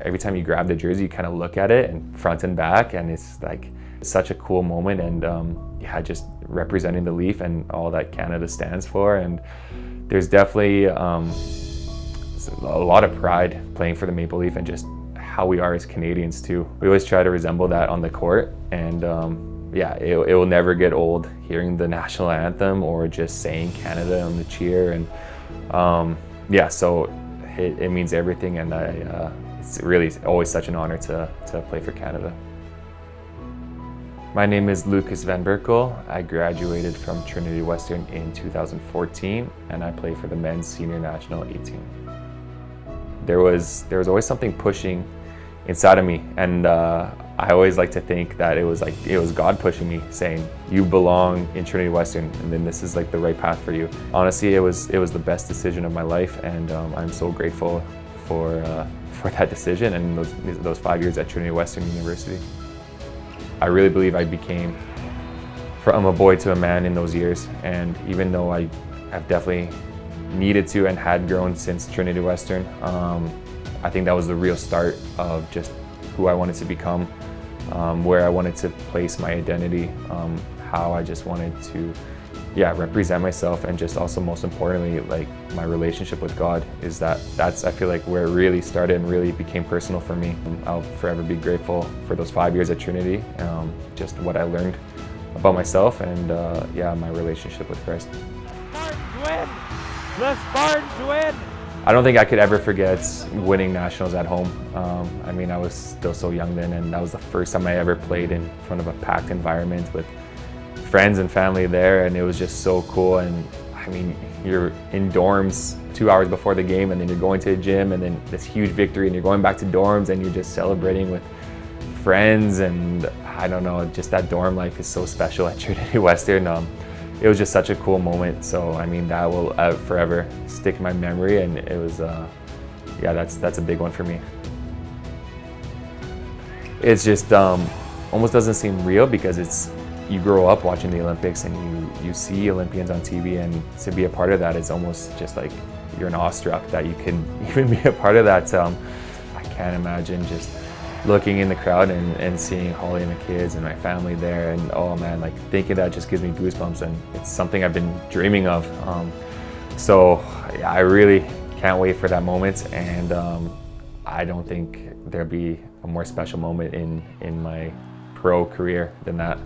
every time you grab the jersey, you kind of look at it and front and back, and it's like such a cool moment. And yeah, just representing the Leaf and all that Canada stands for. And there's definitely a lot of pride playing for the Maple Leaf and just how we are as Canadians too. We always try to resemble that on the court, and yeah, it will never get old hearing the national anthem or just saying Canada on the cheer. And yeah, so it means everything, and it's really always such an honor to play for Canada. My name is Lucas Van Berkel. I graduated from Trinity Western in 2014, and I play for the men's senior national A team. There was always something pushing inside of me, and I always like to think that it was God pushing me, saying, "You belong in Trinity Western, and then this is like the right path for you." Honestly, it was the best decision of my life, and I'm so grateful for that decision and those 5 years at Trinity Western University. I really believe I became from a boy to a man in those years, and even though I have definitely needed to and had grown since Trinity Western, I think that was the real start of just who I wanted to become, where I wanted to place my identity, how I just wanted to represent myself, and just also most importantly, like my relationship with God that's I feel like where it really started and really became personal for me. I'll forever be grateful for those 5 years at Trinity, just what I learned about myself and yeah, my relationship with Christ. Spartans win! The Spartans win! I don't think I could ever forget winning nationals at home. I mean, I was still so young then, and that was the first time I ever played in front of a packed environment with friends and family there, and it was just so cool. And I mean, you're in dorms 2 hours before the game, and then you're going to the gym, and then this huge victory, and you're going back to dorms, and you're just celebrating with friends. And I don't know, just that dorm life is so special at Trinity Western. It was just such a cool moment. So I mean, that will forever stick in my memory, and it was yeah, that's a big one for me. It's just almost doesn't seem real, because you grow up watching the Olympics and you see Olympians on TV, and to be a part of that is almost just like you're awestruck that you can even be a part of that. I can't imagine just looking in the crowd and seeing Holly and the kids and my family there, and oh man, like thinking that just gives me goosebumps, and it's something I've been dreaming of. So yeah, I really can't wait for that moment, and I don't think there'll be a more special moment in my pro career than that.